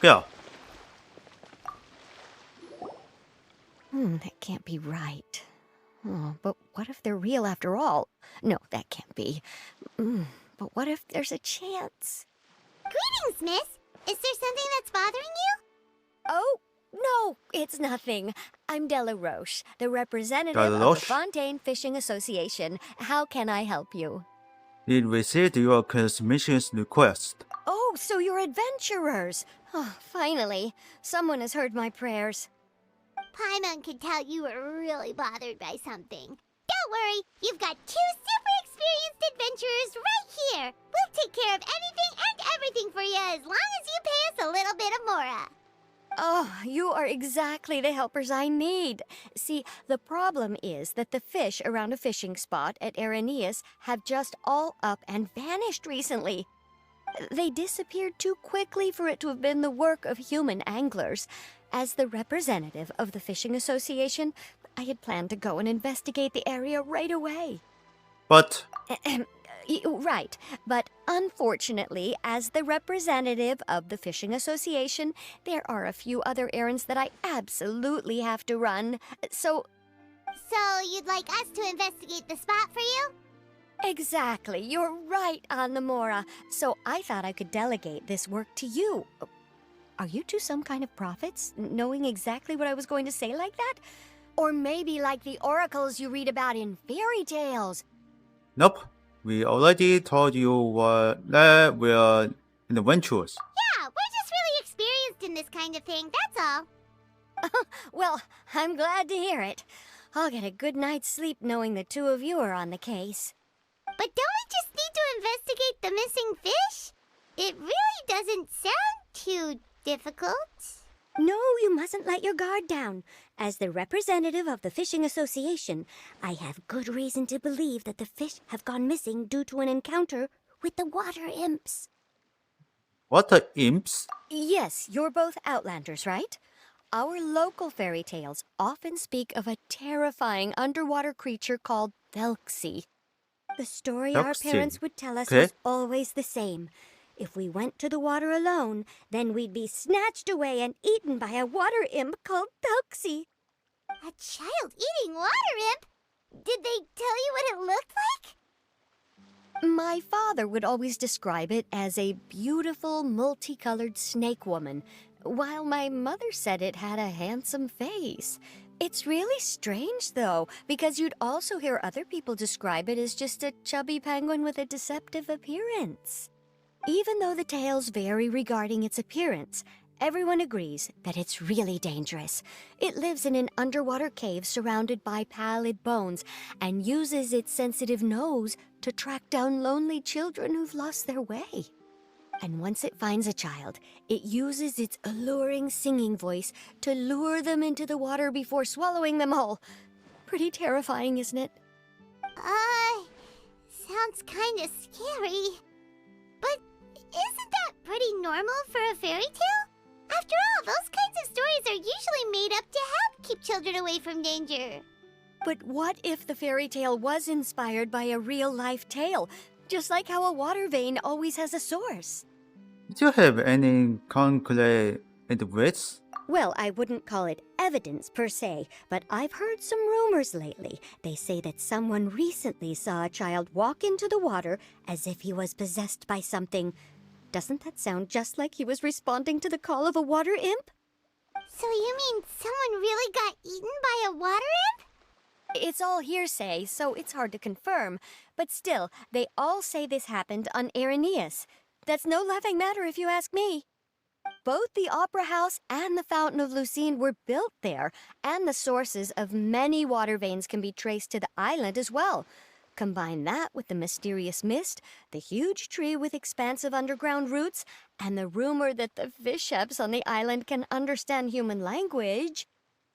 check it out. That can't be right. Oh, but what if they're real after all? No, that can't be. But what if there's a chance? Greetings, miss. Is there something that's bothering you? Oh, no, it's nothing. I'm Della Roche, the representative of the Roche? Fontaine Fishing Association. How can I help you? We received your transmissions request. Oh, so you're adventurers. Oh, finally, someone has heard my prayers. Paimon could tell you were really bothered by something. Don't worry, you've got 2 super experienced adventurers right here. We'll take care of anything and everything for you as long as you pay us a little bit of mora. Oh, you are exactly the helpers I need. See, the problem is that the fish around a fishing spot at Terengineer have just all up and vanished recently. They disappeared too quickly for it to have been the work of human anglers. As the representative of the Fishing Association, I had planned to go and investigate the area right away. But Right, but unfortunately, as the representative of the Fishing Association, there are a few other errands that I absolutely have to run. So you'd like us to investigate the spot for you? exactly, you're right on the Mora. So I thought I could delegate this work to you. Are you two some kind of prophets, knowing exactly what I was going to say like that? Or maybe like the oracles you read about in fairy tales? nope, we already told you that we're adventurers. Yeah, we're just really experienced in this kind of thing, that's all. Well, I'm glad to hear it. I'll get a good night's sleep knowing the two of you are on the case. But don't we just need to investigate the missing fish? It really doesn't sound too difficult. No, you mustn't let your guard down. As the representative of the Fishing Association, I have good reason to believe that the fish have gone missing due to an encounter with the water imps. What the imps? Yes, you're both Outlanders, right? Our local fairy tales often speak of a terrifying underwater creature called Thelxie. The story our Thelxie. parents would tell us Okay. was always the same. If we went to the water alone, then we'd be snatched away and eaten by a water imp called Thelxie. A child eating water imp? Did they tell you what it looked like? My father would always describe it as a beautiful, multicolored snake woman, while my mother said it had a handsome face. It's really strange, though, because you'd also hear other people describe it as just a chubby penguin with a deceptive appearance. Even though the tales vary regarding its appearance, everyone agrees that it's really dangerous. It lives in an underwater cave surrounded by pallid bones and uses its sensitive nose to track down lonely children who've lost their way. And once it finds a child, it uses its alluring singing voice to lure them into the water before swallowing them all. Pretty terrifying, isn't it? Sounds kinda scary. But isn't that pretty normal for a fairy tale? After all, those kinds of stories are usually made up to help keep children away from danger. But what if the fairy tale was inspired by a real-life tale, just like how a water vein always has a source? Do you have any concrete evidence? Well, I wouldn't call it evidence per se, but I've heard some rumors lately. They say that someone recently saw a child walk into the water as if he was possessed by something. Doesn't that sound just like he was responding to the call of a water imp? So you mean someone really got eaten by a water imp? It's all hearsay, so it's hard to confirm. But still, they all say this happened on Terengineer. That's no laughing matter if you ask me. Both the Opera House and the Fountain of Lucine were built there, and the sources of many water veins can be traced to the island as well. Combine that with the mysterious mist, the huge tree with expansive underground roots, and the rumor that the fish chefs on the island can understand human language.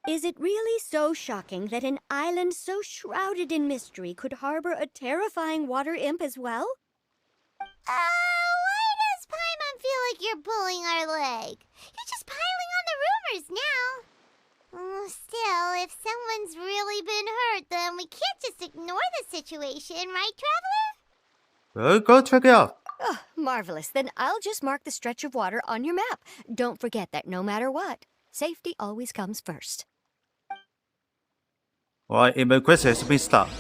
Is it really so shocking that an island so shrouded in mystery could harbor a terrifying water imp as well? Why does Paimon feel like you're pulling our leg? You're just piling on the rumors now. Still, if someone's really been hurt, then we can't just ignore the situation, right, Traveler? Well, go check it out. Oh, marvelous. Then I'll just mark the stretch of water on your map. Don't forget that no matter what, safety always comes first. Alright, email quest has been stopped.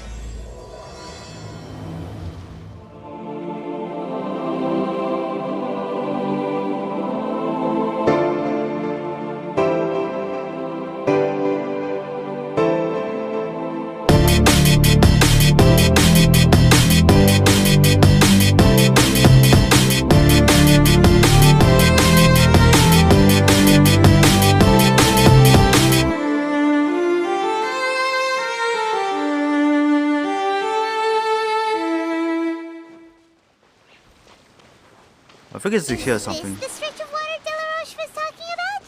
I think it's here or something. Is this the stretch of water Delaroche was talking about?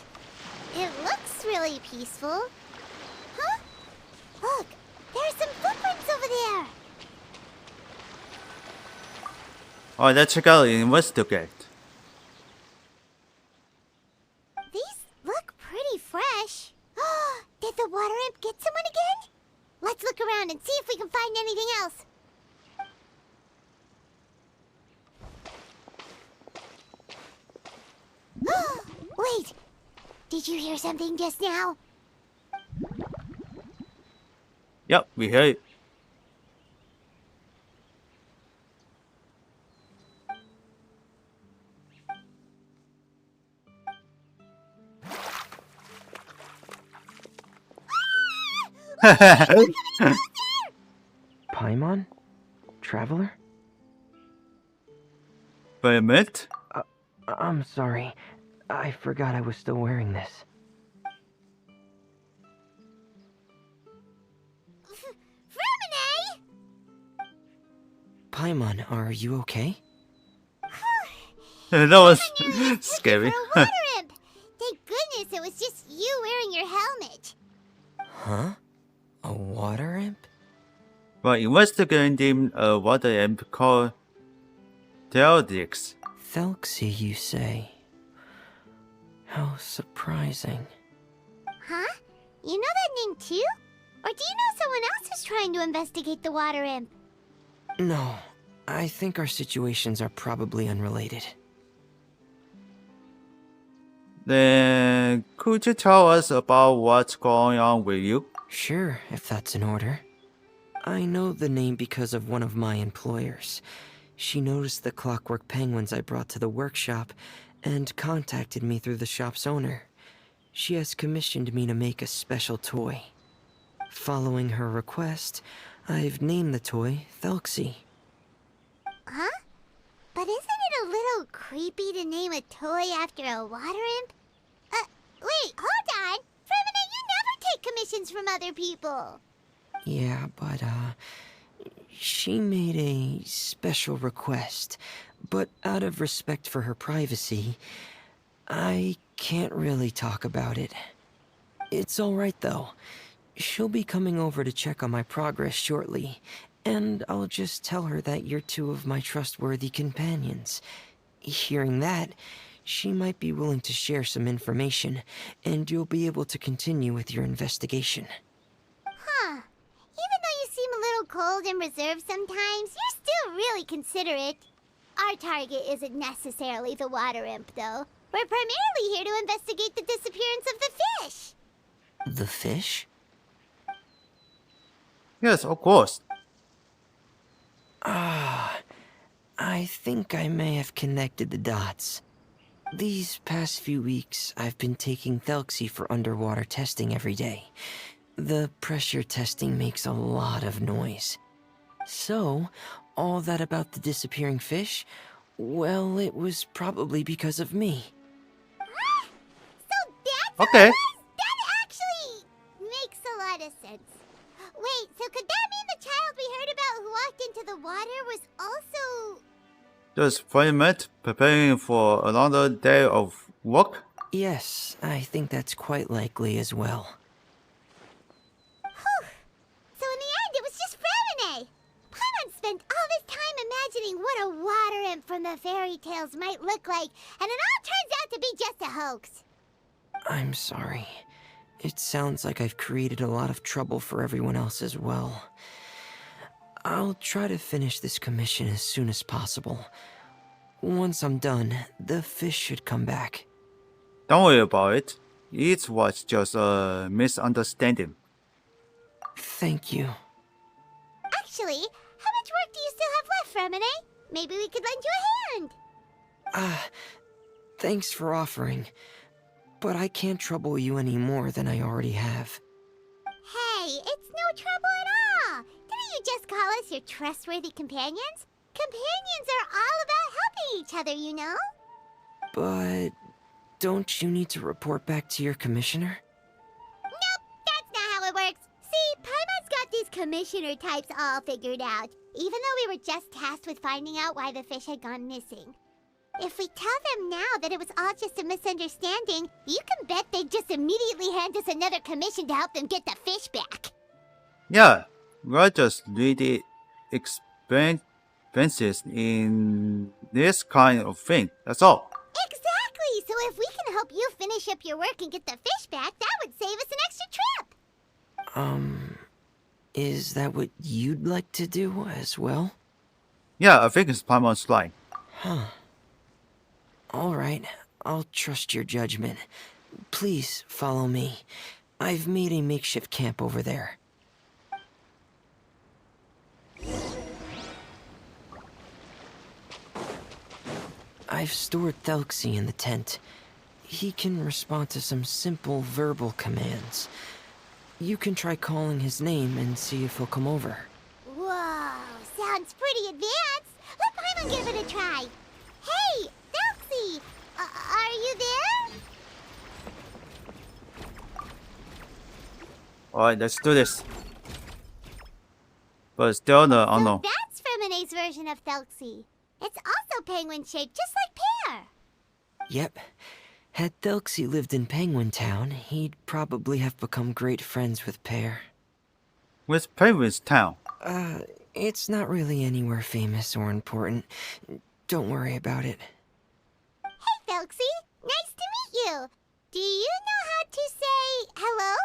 It looks really peaceful. Huh? Look, there's some footprints over there. Alright, let's check out and investigate. These look pretty fresh. Did the water imp get someone again? Let's look around and see if we can find anything else. Wait, did you hear something just now? Yep, we hear it. Paimon? Traveler? Wait a minute. I'm sorry. I forgot I was still wearing this. Fremine! Paimon, are you okay? That was Took scary. it for a water imp. Thank goodness it was just you wearing your helmet. Huh? A water imp? Right, investigating a water imp called Terengineer. Thelxie, you say? How surprising. Huh? You know that name too? Or do you know someone else is trying to investigate the water imp? No, I think our situations are probably unrelated. Then could you tell us about what's going on with you? Sure, if that's in order. I know the name because of one of my employers. She noticed the clockwork penguins I brought to the workshop and contacted me through the shop's owner. She has commissioned me to make a special toy. Following her request, I've named the toy Thelxie. Huh? But isn't it a little creepy to name a toy after a water imp? Wait, hold on! Fremine, you never take commissions from other people! Yeah, but, she made a special request, but out of respect for her privacy, I can't really talk about it. It's alright though. She'll be coming over to check on my progress shortly, and I'll just tell her that you're two of my trustworthy companions. Hearing that, she might be willing to share some information, and you'll be able to continue with your investigation. Huh. Even though you seem a little cold and reserved sometimes, you're still really considerate. Our target isn't necessarily the water imp, though. We're primarily here to investigate the disappearance of the fish. The fish? Yes, of course. Ah, I think I may have connected the dots. These past few weeks, I've been taking Thelxie for underwater testing every day. The pressure testing makes a lot of noise. So, all that about the disappearing fish? Well, it was probably because of me. So that's Okay. That actually makes a lot of sense. Wait, so could that mean the child we heard about who walked into the water was also... Just for a minute, preparing for another day of work. Yes, I think that's quite likely as well. Whew. So in the end, it was just Fremine. Paimon spent all this time imagining what a water imp from the fairy tales might look like, and it all turns out to be just a hoax. I'm sorry. It sounds like I've created a lot of trouble for everyone else as well. I'll try to finish this commission as soon as possible. Once I'm done, the fish should come back. Don't worry about it. It was just a misunderstanding. Thank you. Actually, how much work do you still have left, Remine? Maybe we could lend you a hand. Thanks for offering, but I can't trouble you any more than I already have. Hey, it's no trouble at all. Didn't you just call us your trustworthy companions? Companions are all about helping each other, you know? But don't you need to report back to your commissioner? Nope, that's not how it works. See, Paimon's got these commissioner types all figured out, even though we were just tasked with finding out why the fish had gone missing. If we tell them now that it was all just a misunderstanding, you can bet they'd just immediately hand us another commission to help them get the fish back. Yeah, we're just really expensive in this kind of thing. That's all. Exactly! So if we can help you finish up your work and get the fish back, that would save us an extra trip! Is that what you'd like to do as well? Yeah, I think it's Paimon's line. Alright, I'll trust your judgment. Please follow me. I've made a makeshift camp over there. I've stored Thelxie in the tent. He can respond to some simple verbal commands. You can try calling his name and see if he'll come over. Whoa, sounds pretty advanced. Let Paimon give it a try. Hey, Thelxie, are you there? Alright, let's do this. But still, no, oh So no. that's Remine's version of Thelxie. It's also penguin-shaped, just like Pear. Yep. Had Thelxie lived in Penguin Town, he'd probably have become great friends with Pear. With Penguin's Town. It's not really anywhere famous or important. Don't worry about it. Hey, Thelxie, nice to meet you. Do you know how to say hello?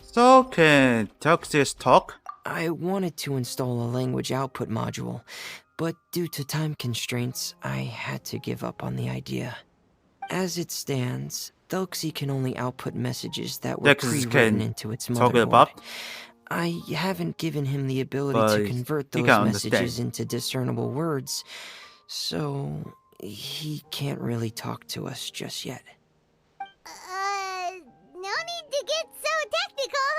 So, can Tuxis talk? I wanted to install a language output module, but due to time constraints, I had to give up on the idea. As it stands, Thelxie can only output messages that were Texas pre-written can into its talk motherboard. about, I haven't given him the ability but to convert he those can messages understand. into discernible words, so he can't really talk to us just yet. No need to get so technical.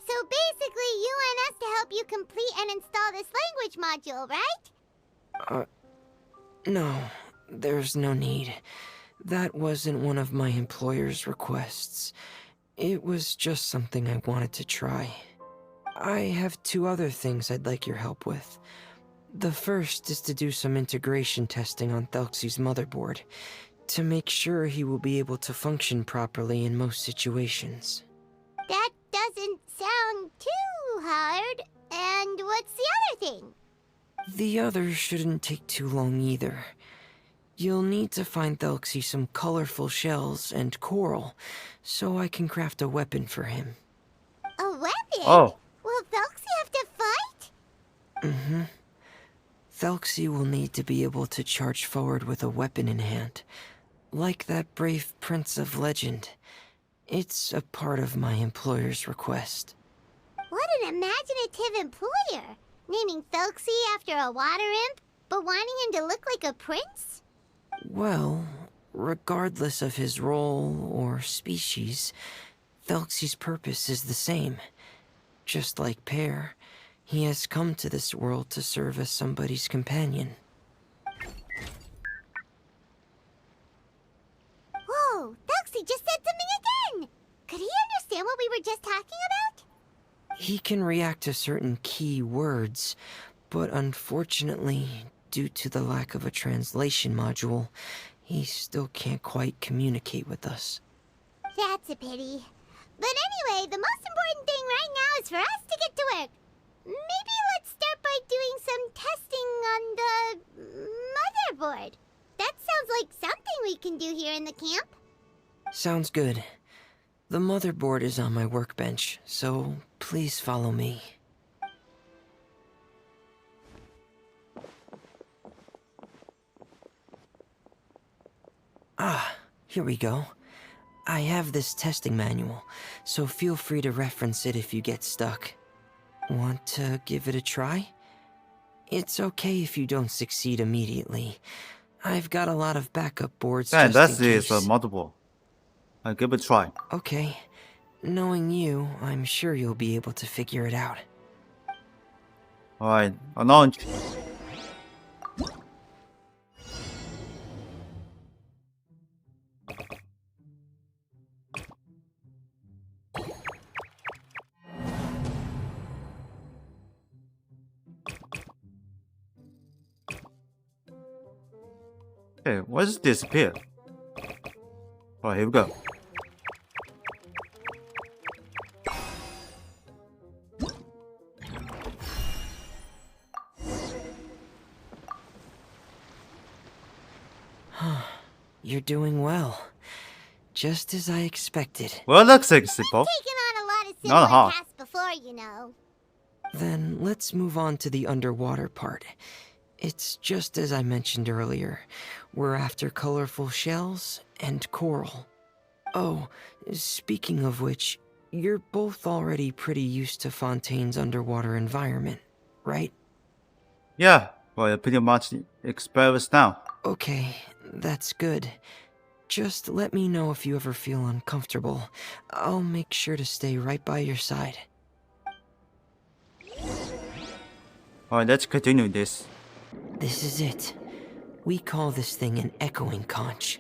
So basically, you want us to help you complete and install this language module, right? No, there's no need. That wasn't one of my employer's requests. It was just something I wanted to try. I have two other things I'd like your help with. The first is to do some integration testing on Thelxie's motherboard, to make sure he will be able to function properly in most situations. That doesn't sound too hard. And what's the other thing? The other shouldn't take too long either. You'll need to find Thelxie some colorful shells and coral, so I can craft a weapon for him. A weapon? Oh, Will Thelxie have to fight? Thelxie will need to be able to charge forward with a weapon in hand, like that brave prince of legend. It's a part of my employer's request. What an imaginative employer! Naming Thelxie after a water imp, but wanting him to look like a prince? Well, regardless of his role or species, Thelxie's purpose is the same. Just like Pear, he has come to this world to serve as somebody's companion. Whoa, Thelxie just said something again! Could he understand what we were just talking about? He can react to certain key words, but unfortunately, due to the lack of a translation module, he still can't quite communicate with us. That's a pity. But anyway, the most important thing right now is for us to get to work. Maybe let's start by doing some testing on the motherboard. That sounds like something we can do here in the camp. Sounds good. The motherboard is on my workbench, so please follow me. Here we go. I have this testing manual, so feel free to reference it if you get stuck. Want to give it a try? It's okay if you don't succeed immediately. I've got a lot of backup boards Yeah, just that in is case. multiple. I'll give it a try. Okay. Knowing you, I'm sure you'll be able to figure it out. Alright, launch. Okay, what does disappear? Oh, here we go. You're doing well. Just as I expected. Well, looks like simple. Taken on a lot of Not similar hard. tasks before, you know. Then let's move on to the underwater part. It's just as I mentioned earlier. We're after colorful shells and coral. Oh, speaking of which, you're both already pretty used to Fontaine's underwater environment, right? Yeah, well, you're pretty much experienced now. Okay, that's good. Just let me know if you ever feel uncomfortable. I'll make sure to stay right by your side. Alright, let's continue this. This is it. We call this thing an echoing conch.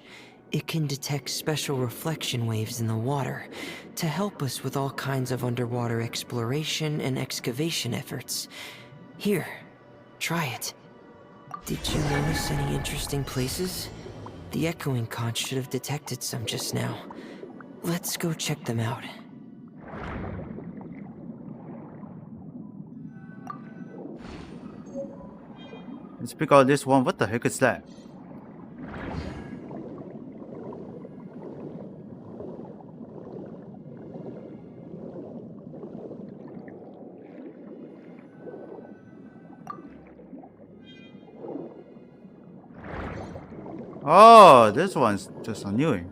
It can detect special reflection waves in the water to help us with all kinds of underwater exploration and excavation efforts. Here, try it. Did you notice any interesting places? The echoing conch should have detected some just now. Let's go check them out. Let's pick out this one. What the heck is that? Oh, this one's just a new one.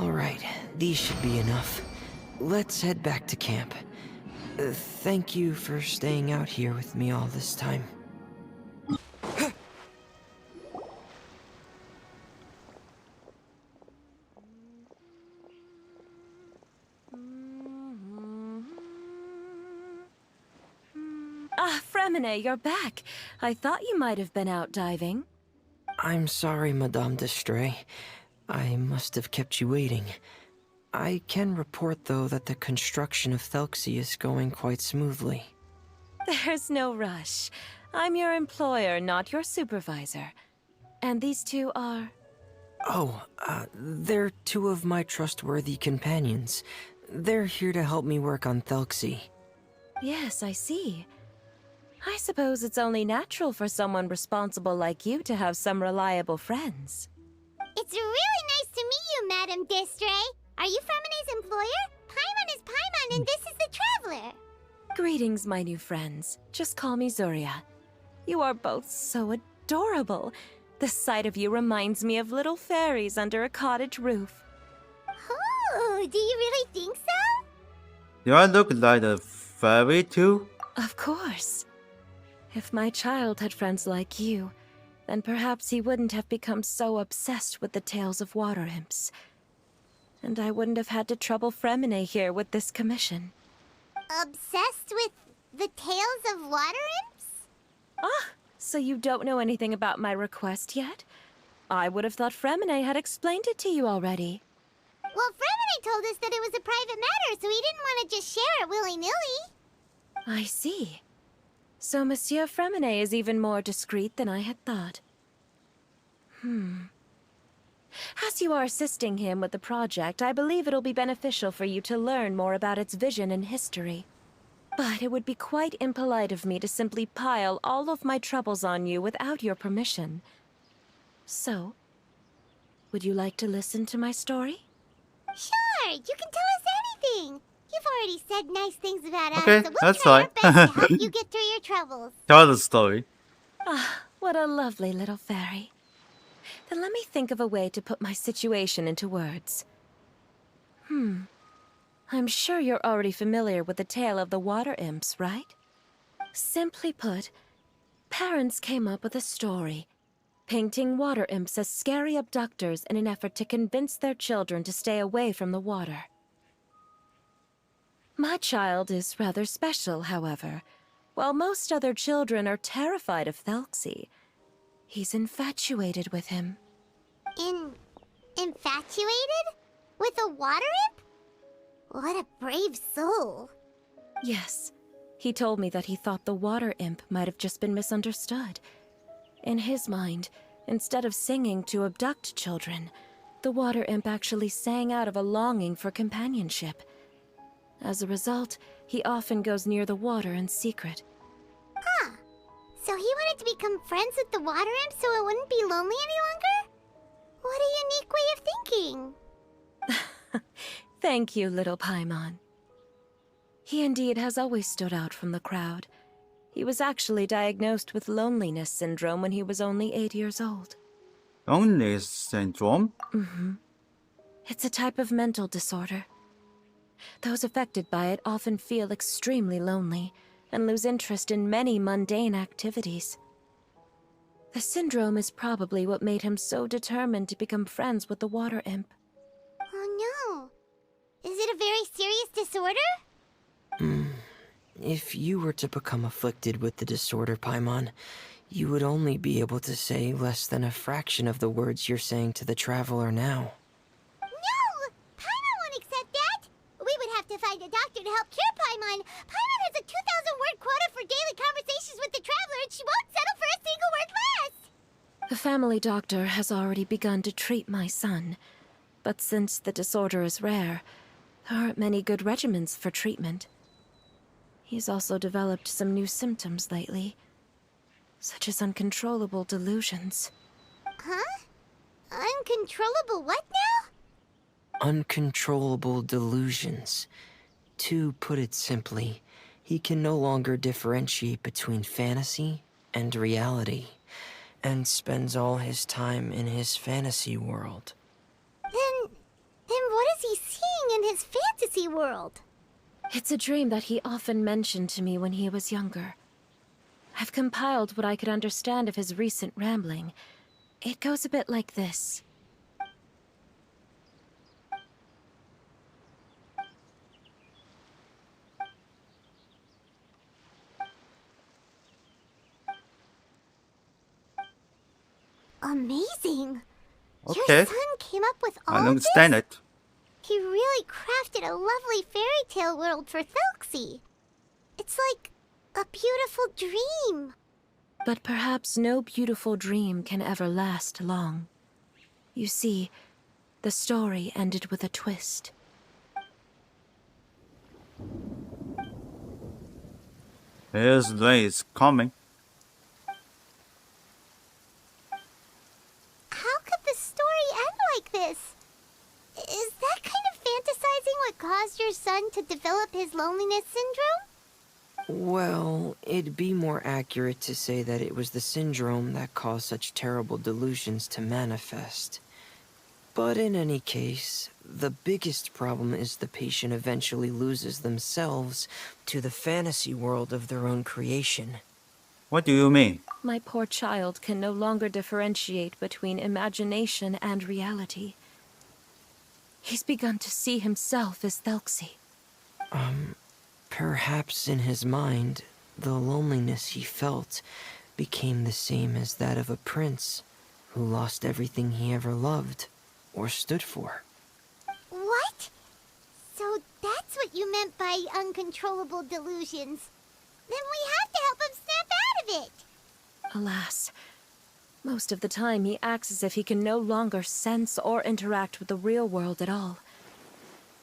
Alright, these should be enough. Let's head back to camp. Thank you for staying out here with me all this time. Ah, Fremine, you're back. I thought you might have been out diving. I'm sorry, Madame d'Estray. I must have kept you waiting. I can report, though, that the construction of Thelxie is going quite smoothly. There's no rush. I'm your employer, not your supervisor. And these two are... Oh, they're two of my trustworthy companions. They're here to help me work on Thelxie. Yes, I see. I suppose it's only natural for someone responsible like you to have some reliable friends. It's really nice to meet you, Madame Destray. Are you Fremine's employer? Paimon is Paimon, and this is the Traveler. Greetings, my new friends. Just call me Zuria. You are both so adorable. The sight of you reminds me of little fairies under a cottage roof. Oh, do you really think so? Do I look like a fairy too? Of course. If my child had friends like you, then perhaps he wouldn't have become so obsessed with the tales of water imps. And I wouldn't have had to trouble Fremine here with this commission. Obsessed with the tales of water imps? Ah, so you don't know anything about my request yet? I would have thought Fremine had explained it to you already. Well, Fremine told us that it was a private matter, so he didn't want to just share it willy-nilly. I see. So Monsieur Fremine is even more discreet than I had thought. As you are assisting him with the project, I believe it'll be beneficial for you to learn more about its vision and history. But it would be quite impolite of me to simply pile all of my troubles on you without your permission. So, would you like to listen to my story? Sure, you can tell us anything. You've already said nice things about us, Okay, so we'll that's try our fine. best to help you get through your troubles. Tell the story. Ah, what a lovely little fairy. Then let me think of a way to put my situation into words. I'm sure you're already familiar with the tale of the water imps, right? Simply put, parents came up with a story, painting water imps as scary abductors in an effort to convince their children to stay away from the water. My child is rather special, however. While most other children are terrified of Thelxie, he's infatuated with him. Infatuated? With a water imp? What a brave soul. Yes, he told me that he thought the water imp might have just been misunderstood. In his mind, instead of singing to abduct children, the water imp actually sang out of a longing for companionship. As a result, he often goes near the water in secret. Huh. So he wanted to become friends with the water imp so it wouldn't be lonely any longer? What a unique way of thinking. Thank you, little Paimon. He indeed has always stood out from the crowd. He was actually diagnosed with loneliness syndrome when he was only 8 years old. Loneliness syndrome? It's a type of mental disorder. Those affected by it often feel extremely lonely and lose interest in many mundane activities. The syndrome is probably what made him so determined to become friends with the water imp. Oh no. Is it a very serious disorder? If you were to become afflicted with the disorder, Paimon, you would only be able to say less than a fraction of the words you're saying to the traveler now. No! Paimon won't accept that! We would have to find a doctor to help cure Paimon. Paimon has a 2,000-word quota for daily conversations with the traveler, and she won't settle for a single word less! The family doctor has already begun to treat my son, but since the disorder is rare, there aren't many good regimens for treatment. He's also developed some new symptoms lately, such as uncontrollable delusions. Huh? Uncontrollable what now? Uncontrollable delusions. To put it simply, he can no longer differentiate between fantasy and reality, and spends all his time in his fantasy world. Then what is he seeing in his fantasy world? It's a dream that he often mentioned to me when he was younger. I've compiled what I could understand of his recent rambling. It goes a bit like this. Amazing. Your Okay, son came up with all I of understand this? it. He really crafted a lovely fairy tale world for Thelxie. It's like a beautiful dream. But perhaps no beautiful dream can ever last long. You see, the story ended with a twist. His day is coming. How could the story end like this? Is that kind of fantasizing what caused your son to develop his loneliness syndrome? Well, it'd be more accurate to say that it was the syndrome that caused such terrible delusions to manifest. But in any case, the biggest problem is the patient eventually loses themselves to the fantasy world of their own creation. What do you mean? My poor child can no longer differentiate between imagination and reality. He's begun to see himself as Thelxie. Perhaps in his mind, the loneliness he felt became the same as that of a prince who lost everything he ever loved or stood for. What? So that's what you meant by uncontrollable delusions. Then we have to help him snap out of it. Alas, most of the time he acts as if he can no longer sense or interact with the real world at all.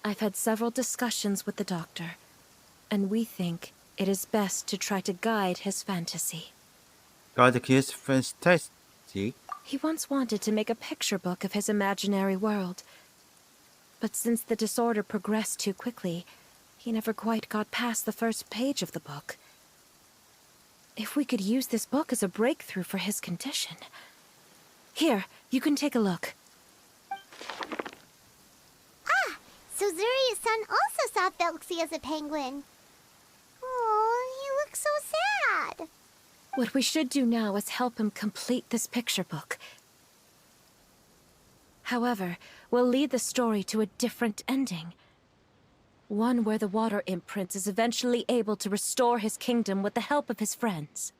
I've had several discussions with the doctor, and we think it is best to try to guide his fantasy. God is fantastic. He once wanted to make a picture book of his imaginary world, but since the disorder progressed too quickly, he never quite got past the first page of the book. If we could use this book as a breakthrough for his condition. Here, you can take a look. Ah, so Zuria's son also saw Felxie as a penguin. Oh, he looks so sad. What we should do now is help him complete this picture book. However, we'll lead the story to a different ending. One where the Water Imp Prince is eventually able to restore his kingdom with the help of his friends.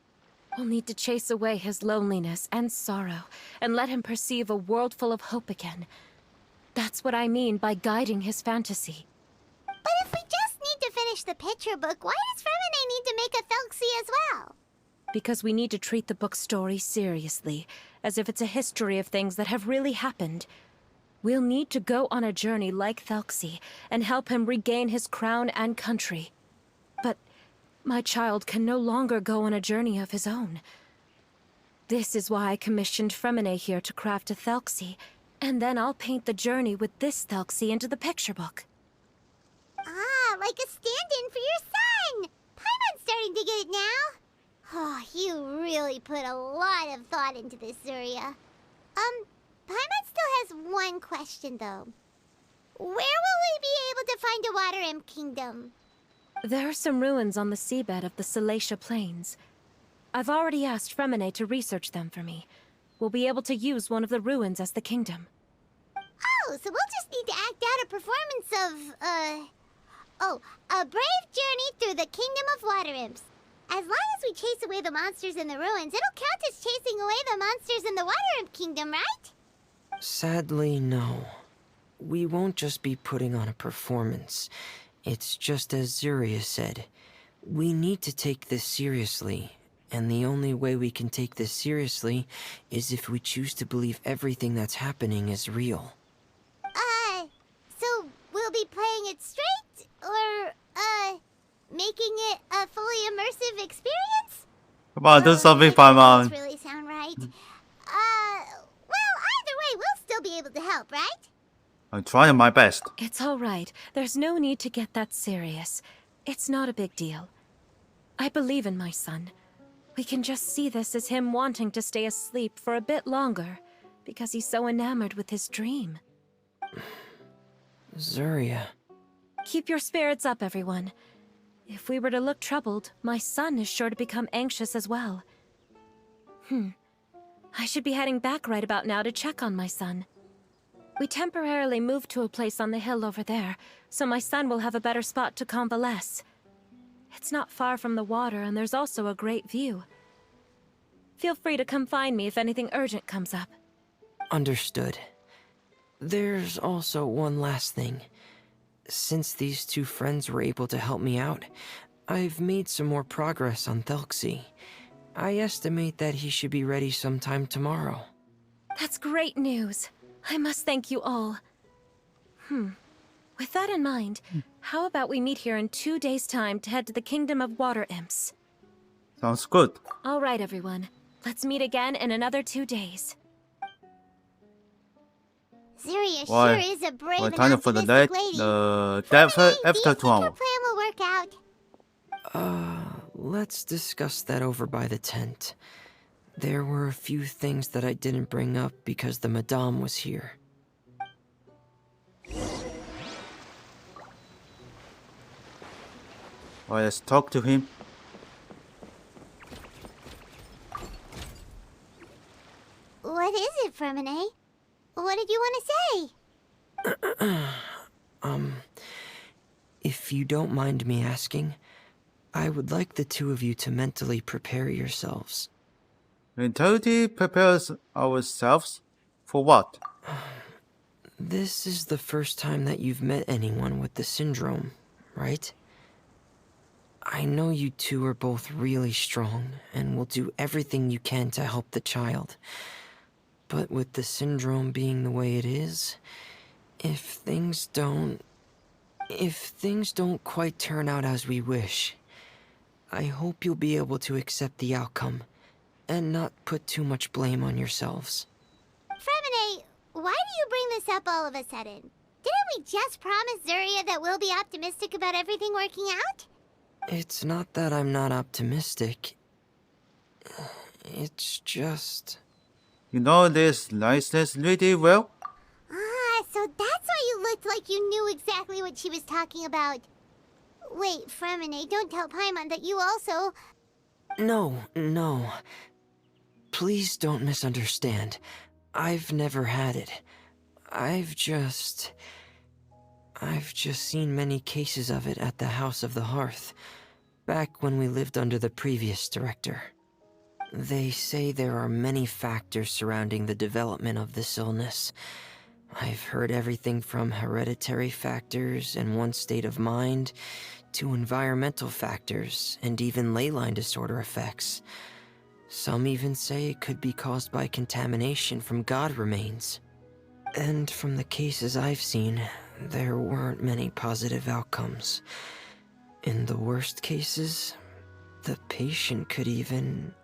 We'll need to chase away his loneliness and sorrow, and let him perceive a world full of hope again. That's what I mean by guiding his fantasy. But if we just need to finish the picture book, why does Fremine need to make a Felxie as well? Because we need to treat the book's story seriously, as if it's a history of things that have really happened. We'll need to go on a journey like Felxie, and help him regain his crown and country. But my child can no longer go on a journey of his own. This is why I commissioned Fremine here to craft a Felxie, and then I'll paint the journey with this Felxie into the picture book. Ah, like a stand-in for your son! Paimon's starting to get it now. Oh, you really put a lot of thought into this, Zuria. Paimon still has one question, though. Where will we be able to find a Water Imp Kingdom? There are some ruins on the seabed of the Salacia Plains. I've already asked Fremine to research them for me. We'll be able to use one of the ruins as the kingdom. Oh, so we'll just need to act out a performance of, a brave journey through the Kingdom of Water Imps. As long as we chase away the monsters in the ruins, it'll count as chasing away the monsters in the Water Imp Kingdom, right? Sadly, no. We won't just be putting on a performance. It's just as Zuria said. We need to take this seriously. And the only way we can take this seriously is if we choose to believe everything that's happening is real. So we'll be playing it straight? Or, making it a fully immersive experience? Come on, do something, That doesn't Paimon. really sound right. Well, either way, we'll still be able to help, right? I'm trying my best. It's all right. There's no need to get that serious. It's not a big deal. I believe in my son. We can just see this as him wanting to stay asleep for a bit longer, because he's so enamored with his dream. Zuria. Keep your spirits up, everyone. If we were to look troubled, my son is sure to become anxious as well. I should be heading back right about now to check on my son. We temporarily moved to a place on the hill over there, so my son will have a better spot to convalesce. It's not far from the water, and there's also a great view. Feel free to come find me if anything urgent comes up. Understood. There's also one last thing. Since these two friends were able to help me out, I've made some more progress on Felxie. I estimate that he should be ready sometime tomorrow. That's great news. I must thank you all. With that in mind, how about we meet here in 2 days' time to head to the Kingdom of Water Imps? Sounds good. All right, everyone. Let's meet again in another 2 days. Zuria Why? sure is a brave Well, and time for the optimistic date. lady. The Fremine, day do you after think tomorrow. her plan will work out? Let's discuss that over by the tent. There were a few things that I didn't bring up because the Madame was here. Well, let's talk to him. What is it, Fremine? What did you want to say? If you don't mind me asking, I would like the two of you to mentally prepare yourselves. Mentality prepares ourselves for what? This is the first time that you've met anyone with the syndrome, right? I know you two are both really strong and will do everything you can to help the child. But with the syndrome being the way it is, if things don't quite turn out as we wish, I hope you'll be able to accept the outcome and not put too much blame on yourselves. Fremine, why do you bring this up all of a sudden? Didn't we just promise Zuria that we'll be optimistic about everything working out? It's not that I'm not optimistic. It's just... You know this license really well? Ah, so that's why you looked like you knew exactly what she was talking about. Wait, Fremine, don't tell Paimon that you also... No. Please don't misunderstand. I've never had it. I've just seen many cases of it at the House of the Hearth, back when we lived under the previous director. They say there are many factors surrounding the development of this illness. I've heard everything from hereditary factors and one's state of mind, to environmental factors and even ley line disorder effects. Some even say it could be caused by contamination from god remains. And from the cases I've seen, there weren't many positive outcomes. In the worst cases, the patient could even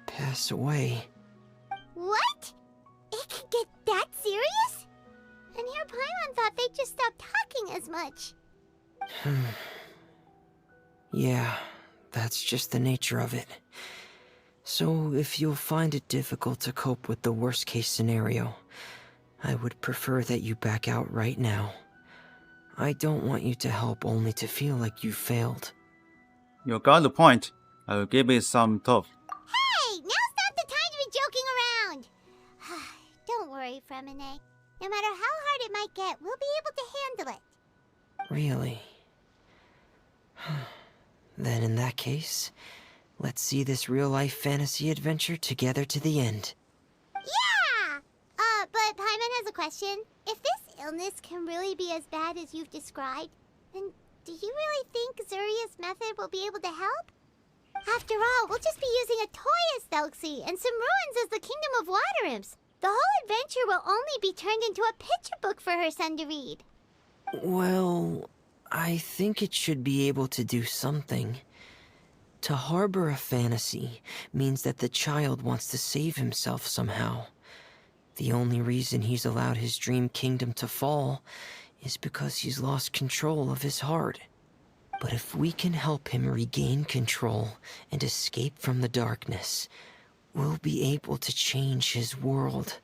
pass away. What? It could get that serious? And here Paimon thought they'd just stop talking as much. Yeah, that's just the nature of it. So if you'll find it difficult to cope with the worst case scenario, I would prefer that you back out right now. I don't want you to help only to feel like you failed. You got the point. I will give it some thought. Hey, now's not the time to be joking around. Don't worry, Fremine. No matter how hard it might get, we'll be able to handle it. Really? Then in that case, let's see this real-life fantasy adventure together to the end. Yeah! But Paimon has a question. If this illness can really be as bad as you've described, then do you really think Zuria's method will be able to help? After all, we'll just be using a toy as Thelxie and some ruins as the Kingdom of Water Imps. The whole adventure will only be turned into a picture book for her son to read. Well, I think it should be able to do something. To harbor a fantasy means that the child wants to save himself somehow. The only reason he's allowed his dream kingdom to fall is because he's lost control of his heart. But if we can help him regain control and escape from the darkness, we'll be able to change his world.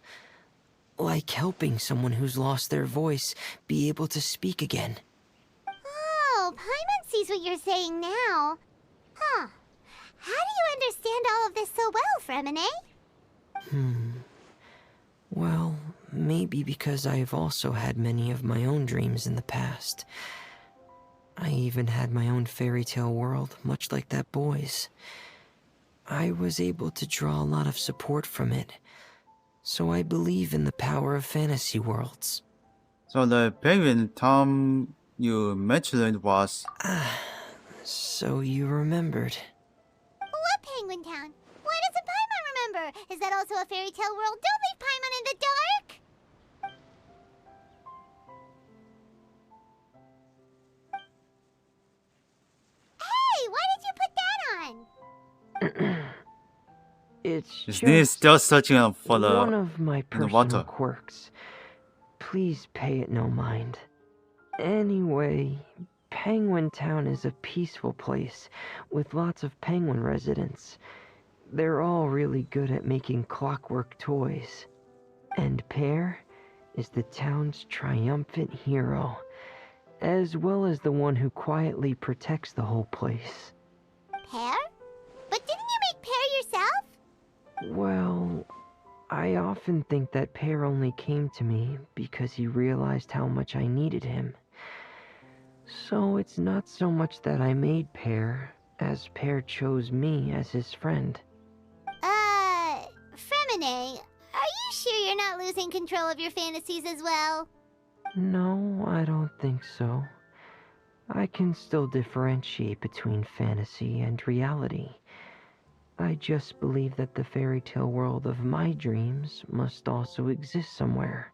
Like helping someone who's lost their voice be able to speak again. Oh, Paimon sees what you're saying now. Huh. How do you understand all of this so well, Fremine? Well, maybe because I've also had many of my own dreams in the past. I even had my own fairy tale world, much like that boy's. I was able to draw a lot of support from it, so I believe in the power of fantasy worlds. So the penguin Tom you mentioned was... So you remembered. What Penguin Town? Why doesn't Paimon remember? Is that also a fairy tale world? Don't leave Paimon in the dark! Hey, why did you put that on? It's Is this still searching for the... one of my in the personal water? quirks. Please pay it no mind. Anyway, Penguin Town is a peaceful place with lots of penguin residents. They're all really good at making clockwork toys. And Pear is the town's triumphant hero, as well as the one who quietly protects the whole place. Pear? But didn't you make Pear yourself? Well, I often think that Pear only came to me because he realized how much I needed him. So it's not so much that I made Pear, as Pear chose me as his friend. Fremine, are you sure you're not losing control of your fantasies as well? No, I don't think so. I can still differentiate between fantasy and reality. I just believe that the fairy tale world of my dreams must also exist somewhere.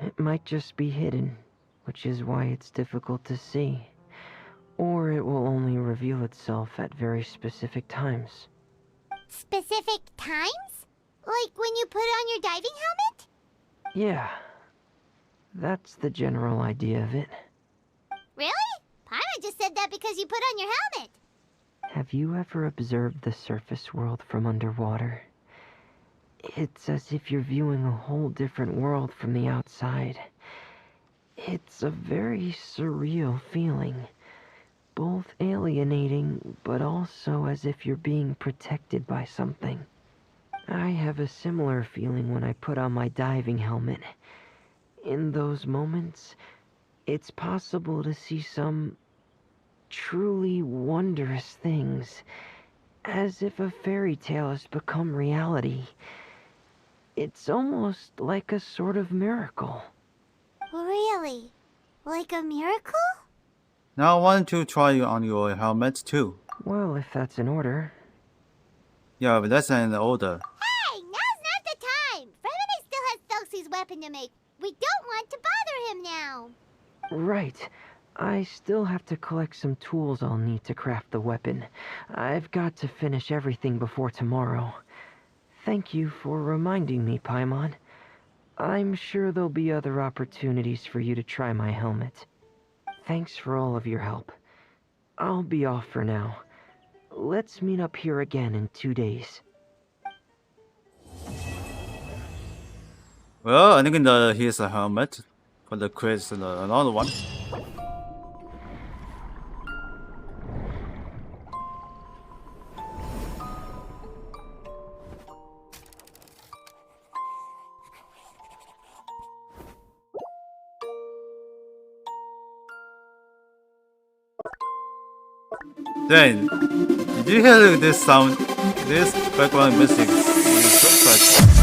It might just be hidden, which is why it's difficult to see. Or it will only reveal itself at very specific times. Specific times? Like when you put on your diving helmet? Yeah, that's the general idea of it. Really? Paimon just said that because you put on your helmet. Have you ever observed the surface world from underwater? It's as if you're viewing a whole different world from the outside. It's a very surreal feeling, both alienating, but also as if you're being protected by something. I have a similar feeling when I put on my diving helmet. In those moments, it's possible to see some truly wondrous things, as if a fairy tale has become reality. It's almost like a sort of miracle. Really? Like a miracle? Now I want to try on your helmet too. Well, if that's in order. Yeah, but that's in order. Hey, now's not the time! Fremini still has Thelxie's weapon to make. We don't want to bother him now. Right. I still have to collect some tools I'll need to craft the weapon. I've got to finish everything before tomorrow. Thank you for reminding me, Paimon. I'm sure there'll be other opportunities for you to try my helmet. Thanks for all of your help. I'll be off for now. Let's meet up here again in 2 days. Well, I think here's a helmet for the quiz, another one. Then, did you hear this sound? This background music is perfect.